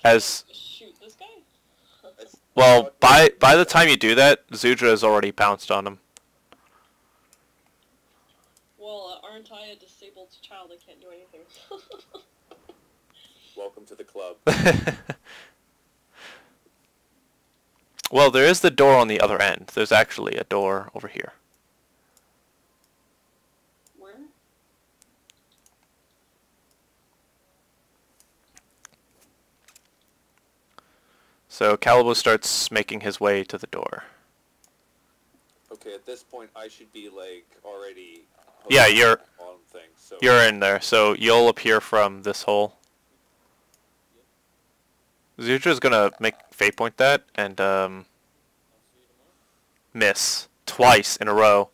As shoot this guy? well, by the time you do that, Zudra has already pounced on him. Well, aren't I a disabled child? I can't do anything. Welcome to the club. Well, there is the door on the other end. There's actually a door over here. Where? So Calibos starts making his way to the door. Okay, at this point I should be like already. Yeah, you're on things, so you're in there. So you'll appear from this hole. Zudra's gonna make fate point that and miss twice in a row.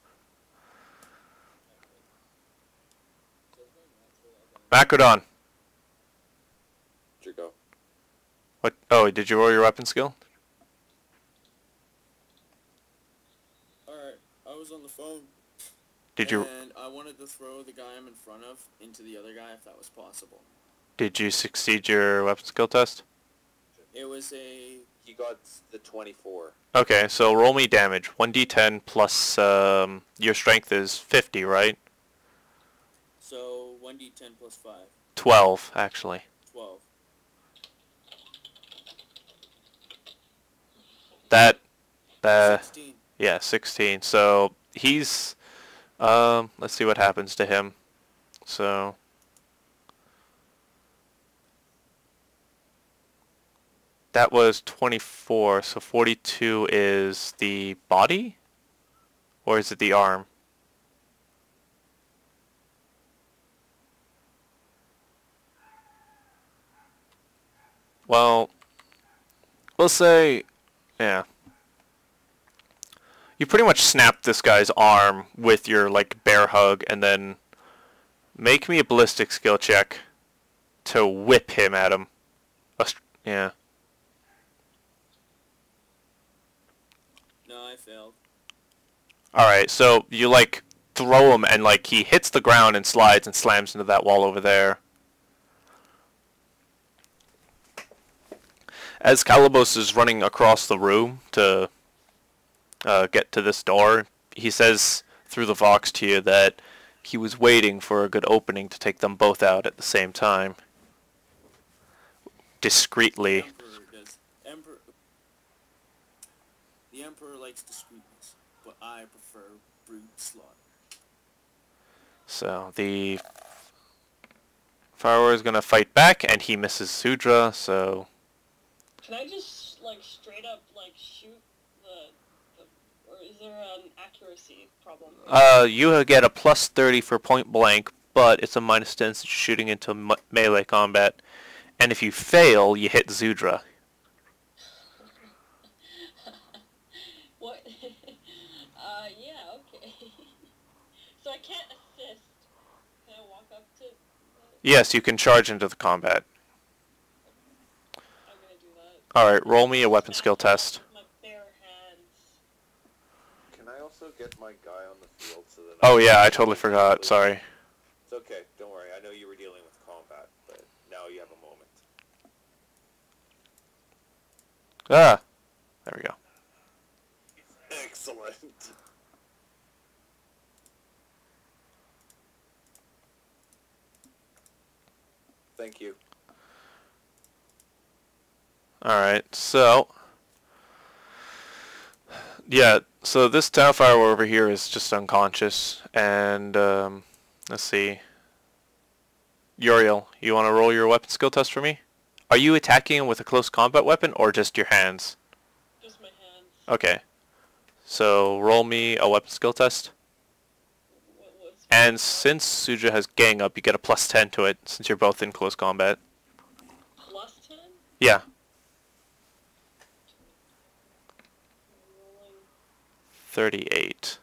Macrodon. Did you go? What? Oh, did you roll your weapon skill? Alright, I was on the phone. Did you? And I wanted to throw the guy I'm in front of into the other guy if that was possible. Did you succeed your weapon skill test? It was a... He got the 24. Okay, so roll me damage. 1d10 plus your strength is 50, right? So 1d10 plus 5. 12, actually. 12. That 16. yeah, 16. So he's let's see what happens to him. So that was 24, so 42 is the body? Or is it the arm? Well, we'll say, yeah. You pretty much snapped this guy's arm with your, like, bear hug, and then make me a ballistic skill check to whip him at him. Yeah. No, I failed. Alright, so you, like, throw him, and, like, he hits the ground and slides and slams into that wall over there. As Calibos is running across the room to get to this door, he says through the Vox to you that he was waiting for a good opening to take them both out at the same time. Discreetly. The Emperor likes discreetness, but I prefer brute slaughter. So the Firewar is going to fight back, and he misses Sudra, so... Can I just, like, straight up, like, shoot the or is there an accuracy problem? You get a plus 30 for point blank, but it's a minus 10 since you're shooting into melee combat. And if you fail, you hit Zudra. What? Yeah, okay. So I can't assist. Can I walk up to... Yes, you can charge into the combat. I'm gonna do that. Alright, roll me a weapon skill test. My bare hands. Can I also get my guy on the field so that... Oh yeah, I totally forgot, sorry. It's okay, don't worry. I know you were dealing with combat, but now you have a moment. Ah, there we go. Excellent. Thank you. Alright, so... Yeah, so this town fire over here is just unconscious, and, let's see. Uriel, you want to roll your weapon skill test for me? Are you attacking him with a close combat weapon, or just your hands? Just my hands. Okay. So, roll me a weapon skill test. And since Suja has gang up, you get a plus 10 to it, since you're both in close combat. Plus 10? Yeah. 38.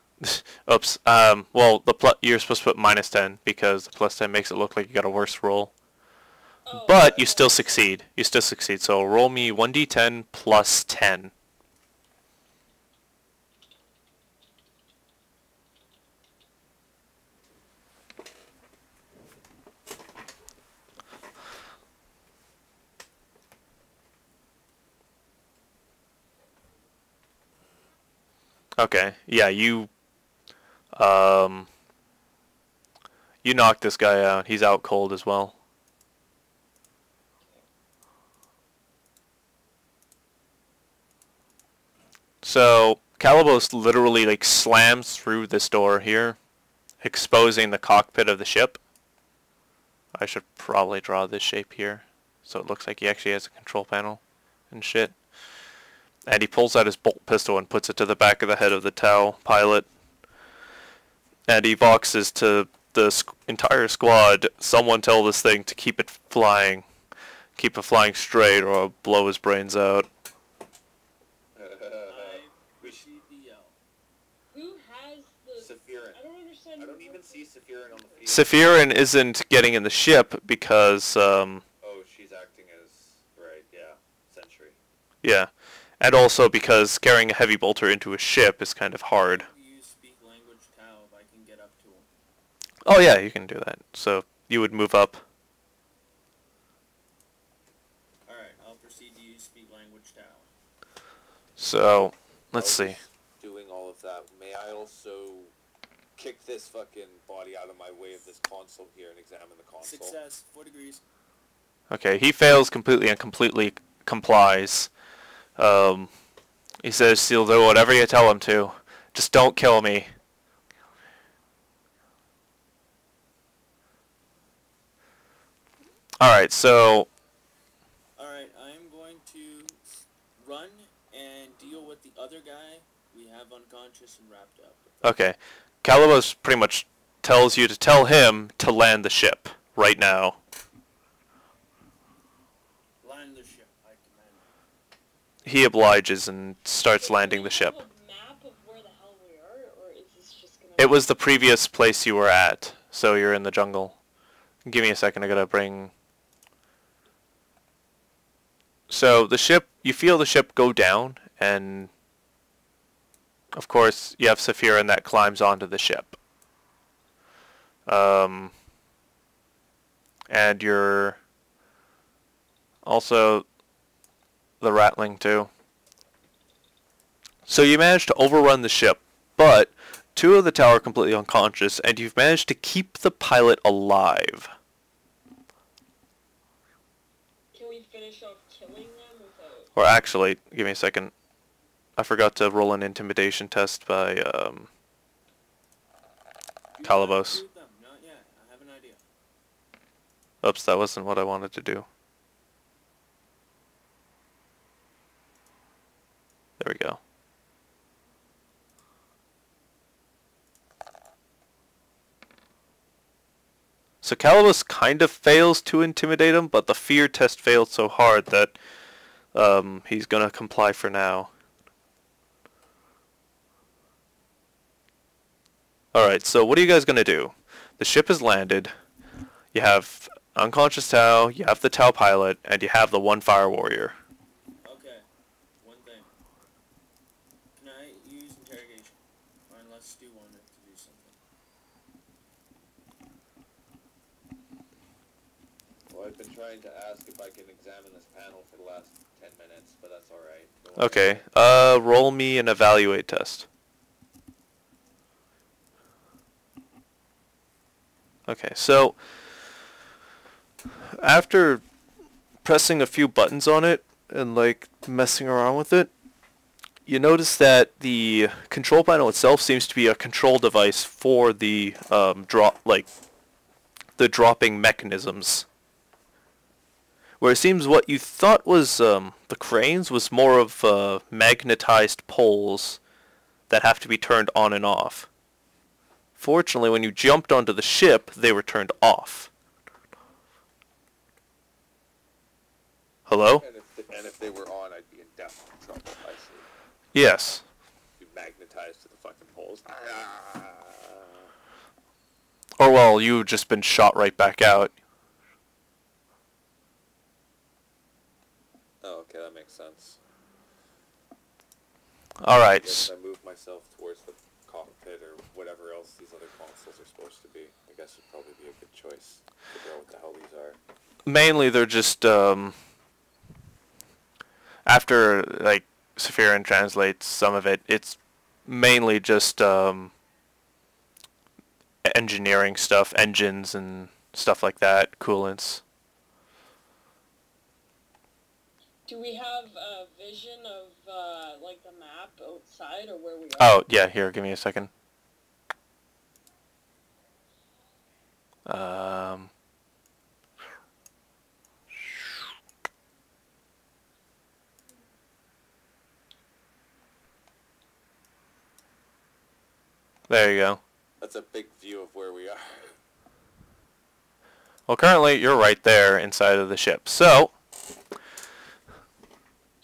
Oops. Well, you're supposed to put minus 10, because the plus 10 makes it look like you got a worse roll. Oh, But you still succeed. You still succeed, so roll me 1d10 plus 10. Okay. Yeah, um you knocked this guy out. He's out cold as well. So Calibos literally like slams through this door here, exposing the cockpit of the ship. I should probably draw this shape here, so it looks like he actually has a control panel and shit. And he pulls out his bolt pistol and puts it to the back of the head of the Tau pilot. And he voxes to the entire squad, someone tell this thing to keep it flying straight or I'll blow his brains out. Who has the... Sephirin. I don't understand. I don't even see Sephirin on the field. Sephirin isn't getting in the ship because, Oh, she's acting as... Right, yeah. Sentry. yeah. And also because carrying a heavy bolter into a ship is kind of hard. You speak language Tau if I can get up to him. Oh yeah, you can do that. So you would move up. Alright, I'll proceed to use speak language Tau. So, let's While see. he's doing all of that, may I also kick this fucking body out of my way of this console here and examine the console? Success, 4 degrees. Okay, he fails completely and completely complies. He says he'll do whatever you tell him to. Just don't kill me. Alright, so... Alright, I'm going to run and deal with the other guy we have unconscious and wrapped up. Okay. Calibos pretty much tells you to tell him to land the ship right now. Land the ship, I command. He obliges and starts landing the ship. Do we have a map of where the hell we are, or is this just gonna... It was the previous place you were at, so you're in the jungle. Give me a second, I gotta bring... So, the ship, you feel the ship go down, and... Of course, you have Sephirin that climbs onto the ship. And you're... Also... the Ratling, too. So you managed to overrun the ship, but 2 of the Tau are completely unconscious, and you've managed to keep the pilot alive. Can we finish off killing them without... Or actually, give me a second. I forgot to roll an intimidation test by Calibos. Shoot them. Not yet. I have an idea. Oops, that wasn't what I wanted to do. There we go. So Calibos kind of fails to intimidate him, but the fear test failed so hard that he's gonna comply for now. Alright, so what are you guys gonna do? The ship has landed. You have unconscious Tau, you have the Tau pilot, and you have the 1 fire warrior. Okay. One thing. Can I use interrogation? Or unless Stu wanted to do something. Well, I've been trying to ask if I can examine this panel for the last 10 minutes, but that's alright. Go on. Okay, roll me an evaluate test. Okay, so after pressing a few buttons on it and like messing around with it, you notice that the control panel itself seems to be a control device for the the dropping mechanisms. Where it seems what you thought was the cranes was more of magnetized poles that have to be turned on and off. Fortunately, when you jumped onto the ship, they were turned off. Hello? And if they were on, I'd be in death trouble, I see. Yes. Be magnetized to the fucking poles. Or well, you've just been shot right back out. Oh, okay, that makes sense. Alright. Yes, I move myself towards the cockpit or whatever else these other consoles are supposed to be. I guess it'd probably be a good choice. Figure out what the hell these are. Mainly they're just, after, like, Sephirin translates some of it, it's mainly just engineering stuff, engines and stuff like that, coolants. Do we have a vision of, like, the map outside or where we are? Oh, yeah, here, give me a second. There you go. That's a big view of where we are. Well, currently, you're right there inside of the ship. So,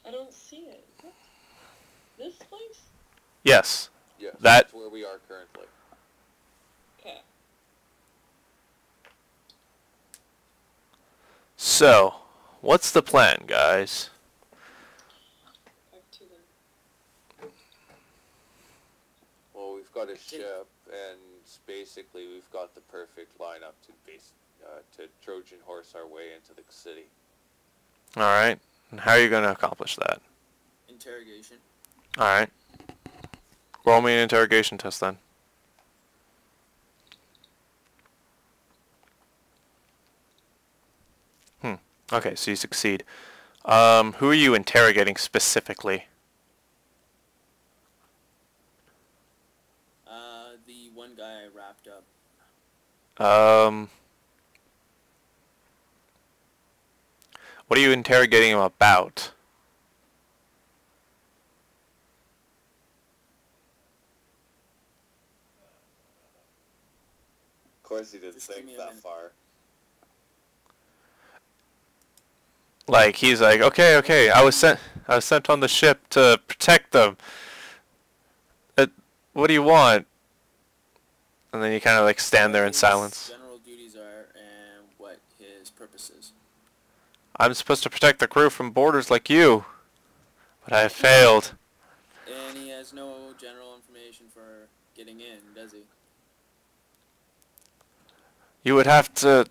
I don't see it. What? This place? yes, Yes, That- that's where we are currently. Okay. so, what's the plan, guys? Back to the... Well, we've got a ship, and basically we've got the perfect lineup to Trojan horse our way into the city. Alright, and how are you going to accomplish that? Interrogation. Alright. Roll me an interrogation test then. Okay, so you succeed. Who are you interrogating specifically? The one guy I wrapped up. What are you interrogating him about? Of course, he didn't Just give think me a that minute. far. Like, he's like, okay, I was sent on the ship to protect them. What do you want? And then you kind of like stand there in What his silence. general duties are and what his purpose is. I'm supposed to protect the crew from boarders like you, but I have failed. And he has no general information for getting in, does he? You would have to...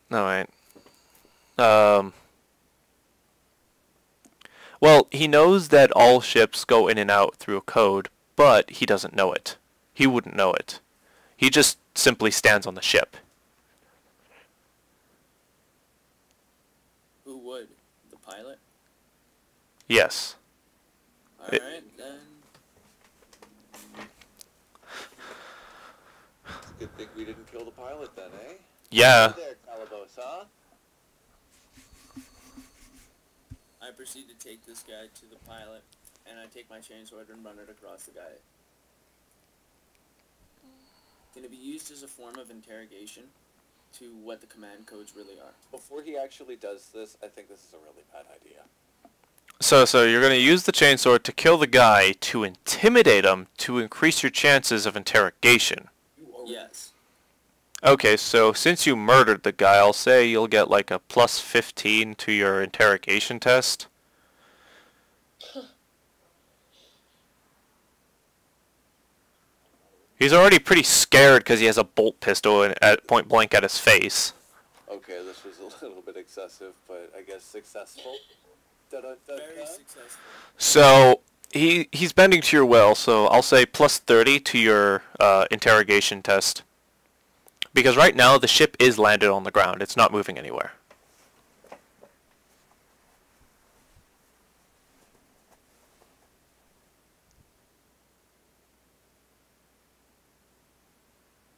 No, wait. Well, he knows that all ships go in and out through a code, but he doesn't know it. He wouldn't know it. He just simply stands on the ship. Who would? The pilot? Yes. Alright, then. It's a good thing we didn't kill the pilot then, eh? Yeah. Hey there, Calabos, huh? I proceed to take this guy to the pilot, and I take my chainsword and run it across the guy. Can it be used as a form of interrogation to what the command codes really are? Before he actually does this, I think this is a really bad idea. So you're going to use the chainsword to kill the guy, to intimidate him, to increase your chances of interrogation. Yes. Okay, so since you murdered the guy, I'll say you'll get like a plus 15 to your interrogation test. He's already pretty scared because he has a bolt pistol at point blank at his face. Okay, this was a little bit excessive, but I guess successful. Very successful. So he's bending to your will, so I'll say plus 30 to your interrogation test. Because right now the ship is landed on the ground. It's not moving anywhere.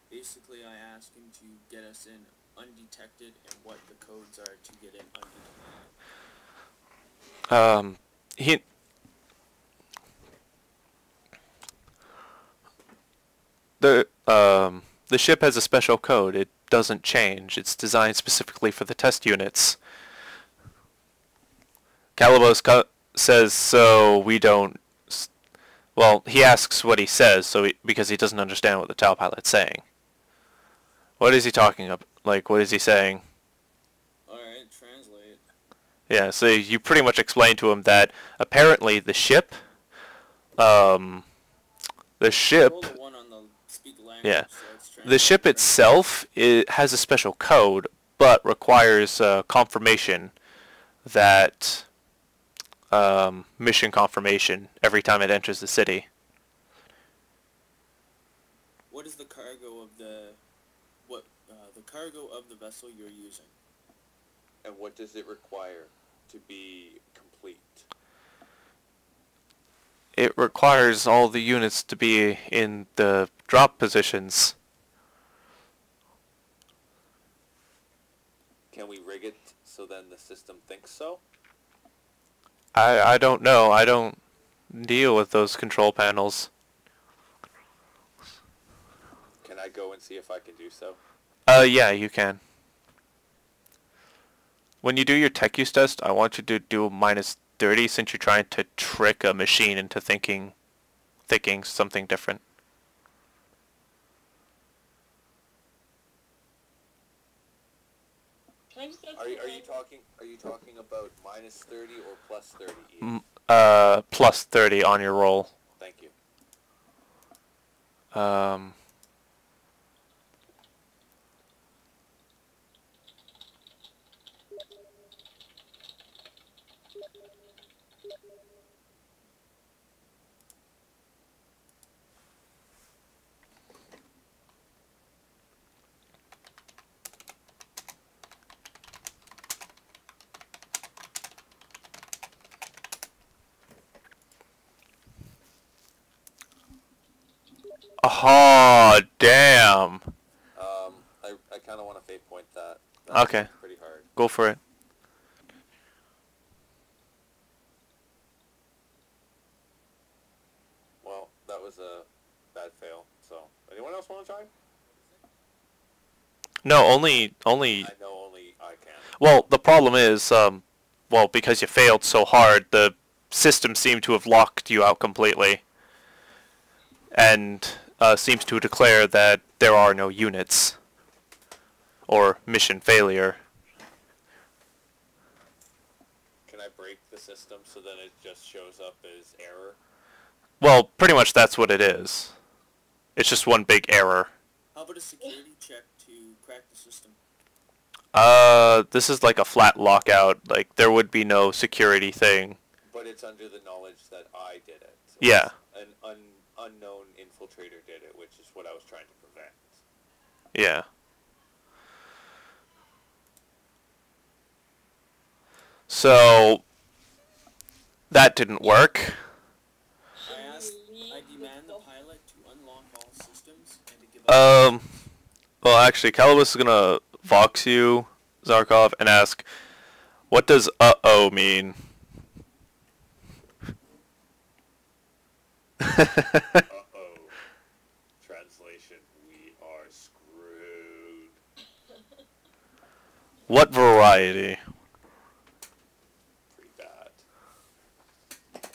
Basically, I ask him to get us in undetected and what the codes are to get in undetected. The ship has a special code. It doesn't change. It's designed specifically for the test units. Calabos says so we don't... Well, he asks what he says because he doesn't understand what the Tau pilot's saying. What is he talking about? Like, what is he saying? Alright, translate. Yeah, so you pretty much explain to him that apparently the ship... The ship... Roll the one on the speak language, Yeah. so it's The ship translated. itself has a special code, but requires confirmation that mission confirmation every time it enters the city. what is the cargo of the cargo of the vessel you're using? And what does it require to be complete? It requires all the units to be in the drop positions. Can we rig it so then the system thinks so? I don't know. I don't deal with those control panels. Can I go and see if I can do so? Yeah, you can. When you do your tech use test, I want you to do -30 since you're trying to trick a machine into thinking something different. Can I just ask Are you talking about -30 or +30 each? +30 on your roll. Thank you. Oh, damn. I kind of want to fate point that. Okay. Pretty hard. Go for it. Well, that was a bad fail. So, anyone else want to try? No, only. I know only I can. Well, the problem is, well, because you failed so hard, the system seemed to have locked you out completely, and seems to declare that there are no units, or mission failure. Can I break the system so then it just shows up as error? Well, pretty much that's what it is. It's just one big error. How about a security check to crack the system? This is like a flat lockout. Like, there would be no security thing. But it's under the knowledge that I did it. So Yeah. An unknown infiltrator did it, which is what I was trying to prevent. Yeah. So, that didn't work. I demand the pilot to unlock all systems and to give up. Well, actually, Calibus is gonna vox you, Zarkov, and ask, what does "uh-oh" mean? Uh-oh. Translation, we are screwed. What variety? Pretty bad.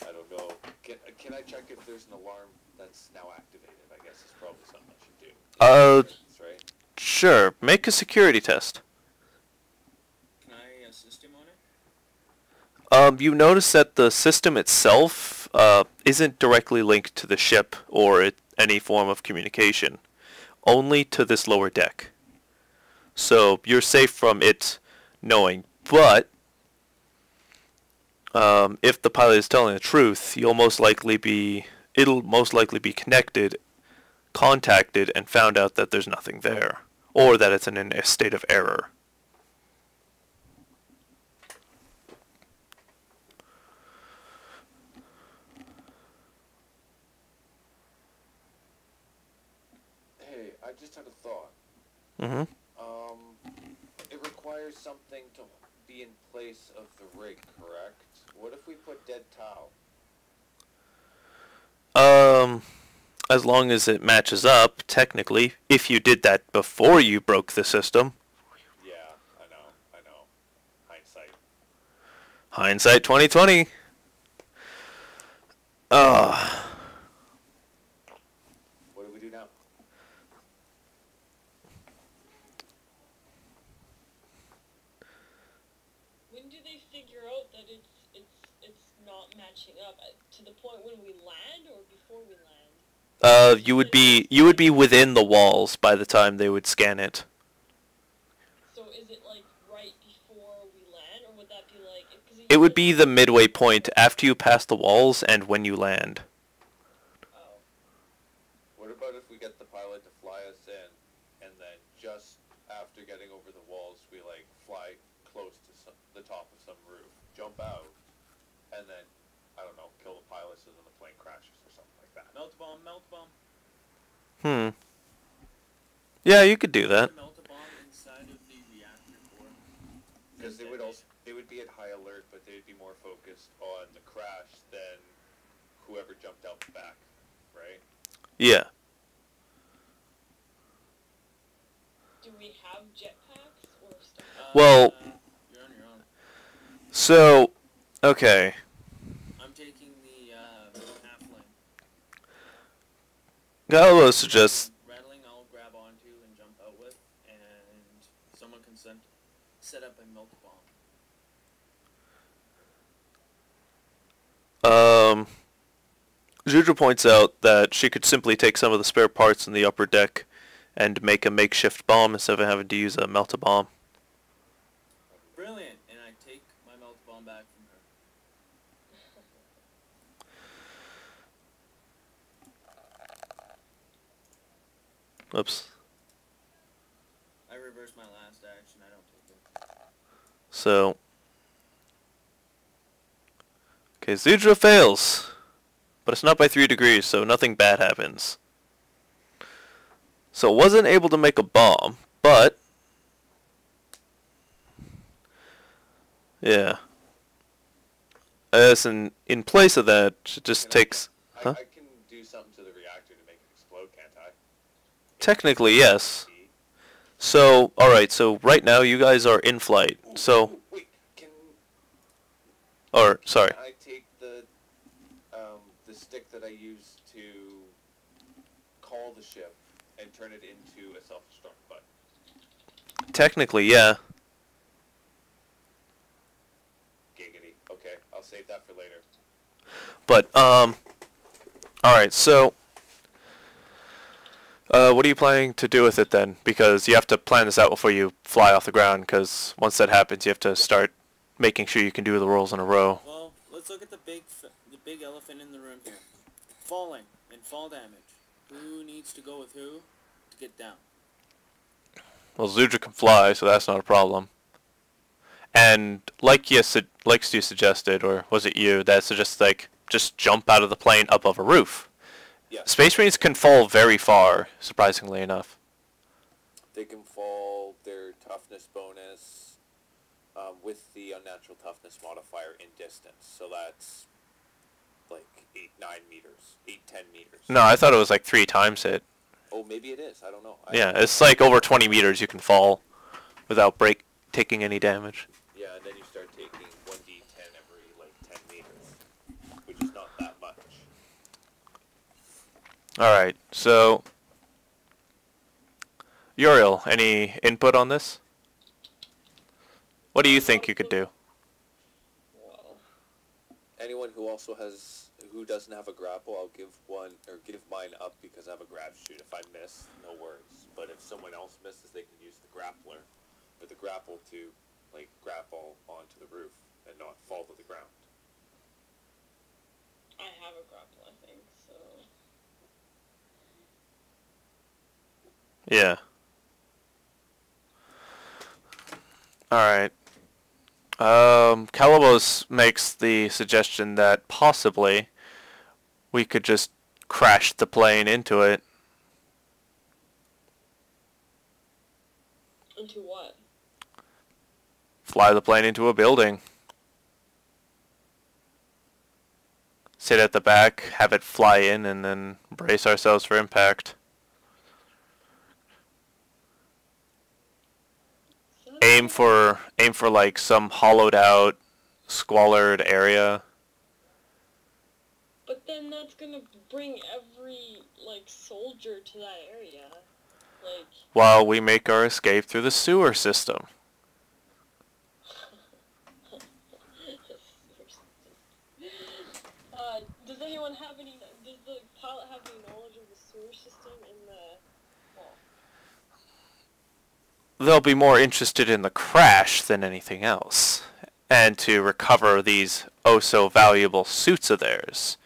I don't know. Can I check if there's an alarm that's now activated? I guess it's probably something I should do. Right? Sure. Make a security test. Can I assist him on it? You notice that the system itself isn't directly linked to the ship or any form of communication, only to this lower deck. So you're safe from it knowing, but if the pilot is telling the truth, it'll most likely be connected, contacted, and found out that there's nothing there, or that it's in a state of error. Hey, I just had a thought. Mm-hmm. It requires something to be in place of the rig, correct? What if we put dead Tau? As long as it matches up, technically. If you did that before you broke the system. Yeah, I know. Hindsight. Hindsight 2020. What do we do now? When do they figure out that it's not matching up? To the point when we land or before we land? You would be within the walls by the time they would scan it. So is it like right before we land, or would that be like? It would be the midway point after you pass the walls and when you land. Oh. What about if we get the pilot to roof, jump out, and then, I don't know, kill the pilots and then the plane crashes or something like that. Melt bomb, melt bomb. Yeah, you could do that. Melt a bomb inside of the reactor core. Because they would be at high alert, but they'd be more focused on the crash than whoever jumped out the back, right? Yeah. Do we have jetpacks or stuff? Well, you're on your own. So, okay. I'm taking the halfling. Gallo suggests. Rattling, I'll grab onto and jump out with, and someone can set up a melt bomb. Juju points out that she could simply take some of the spare parts in the upper deck and make a makeshift bomb instead of having to use a melt-a-bomb. Brilliant, and I take my melt bomb back from her. Oops. I reverse my last action, I don't take it. So. Okay, Zudra fails. But it's not by 3 degrees, so nothing bad happens. So it wasn't able to make a bomb, but. Yeah. As in place of that, it just takes. Huh? I can do something to the reactor to make it explode, can't I? Technically, yes. So, alright, so right now you guys are in flight. So. Wait, Sorry. Can I take the stick that I use to call the ship and turn it into a self-destruct button? Technically, yeah. Giggity. Okay, I'll save that for later. But, alright, so. What are you planning to do with it then? Because you have to plan this out before you fly off the ground, because once that happens, you have to start making sure you can do the rolls in a row. Well, let's look at the big elephant in the room here. Falling and fall damage. Who needs to go with who to get down? Well, Zudra can fly, so that's not a problem. And like you suggested, or was it you that suggested, like, just jump out of the plane up of a roof? Yeah. Space Marines can fall very far, surprisingly enough. They can fall their toughness bonus with the unnatural toughness modifier in distance. So that's like 8-9 meters, 8-10 meters. No, I thought it was like 3 times it. Oh, maybe it is. I don't know. Yeah, it's like over 20 meters you can fall without taking any damage. Yeah, and then you start taking 1d10 every like 10 meters, which is not that much. Alright, so. Uriel, any input on this? What do you think you could do? Well, Anyone who doesn't have a grapple, I'll give mine up because I have a grab shoot. If I miss, no worries. But if someone else misses, they can use the grappler or the grapple to like grapple onto the roof and not fall to the ground. I have a grapple, I think, so. Yeah. Alright. Calabos makes the suggestion that possibly we could just crash the plane into it. Into what? Fly the plane into a building. Sit at the back, have it fly in, and then brace ourselves for impact. Aim for like some hollowed out, squalid area. But then that's gonna bring every, like, soldier to that area. Like... While we make our escape through the sewer system. Does anyone have any... Does the pilot have any knowledge of the sewer system in the... Well... They'll be more interested in the crash than anything else. And to recover these oh-so-valuable suits of theirs.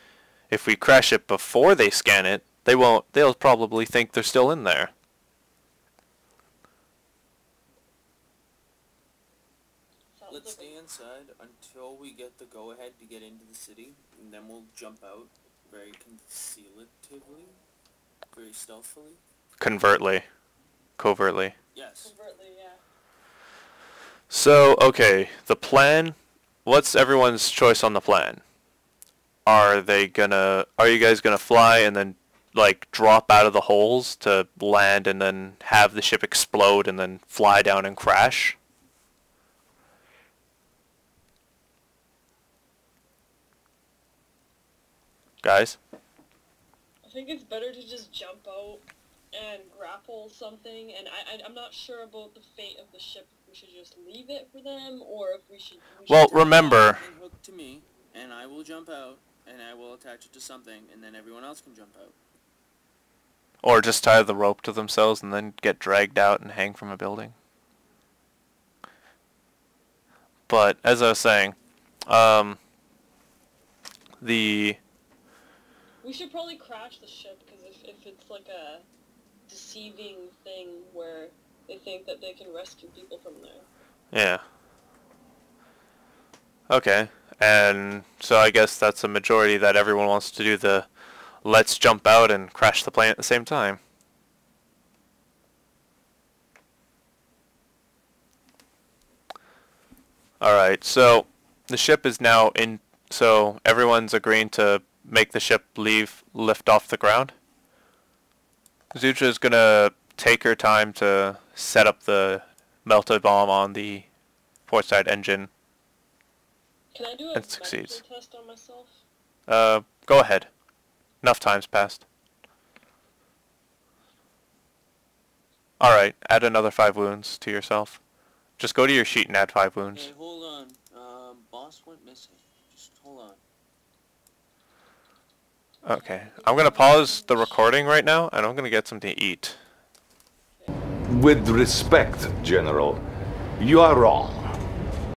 If we crash it before they scan it, they'll probably think they're still in there. Let's stay inside, until we get the go-ahead to get into the city, and then we'll jump out very concealatively, very stealthily. Covertly. Yes. Covertly, yeah. So, okay, the plan. What's everyone's choice on the plan? Are you guys gonna fly and then like drop out of the holes to land and then have the ship explode and then fly down and crash? Guys? I think it's better to just jump out and grapple something, and I'm not sure about the fate of the ship, if we should just leave it for them, or if we should Well, remember... Hook to me, and I will jump out, and I will attach it to something, and then everyone else can jump out. Or just tie the rope to themselves and then get dragged out and hang from a building. But, as I was saying, we should probably crash the ship, because if it's like a deceiving thing where they think that they can rescue people from there. Yeah. Okay, and so I guess that's a majority that everyone wants to do the let's jump out and crash the plane at the same time. Alright, so the ship is now in, so everyone's agreeing to make the ship lift off the ground. Zutra is going to take her time to set up the melta bomb on the port side engine. Can I do a and succeeds. mental test on myself? Go ahead. Enough time's passed. Alright, add another 5 wounds to yourself. Just go to your sheet and add 5 wounds. Hey, hold on. Boss went missing. Just hold on. Okay, I'm gonna pause the recording right now, and I'm gonna get something to eat. With respect, General, you are wrong.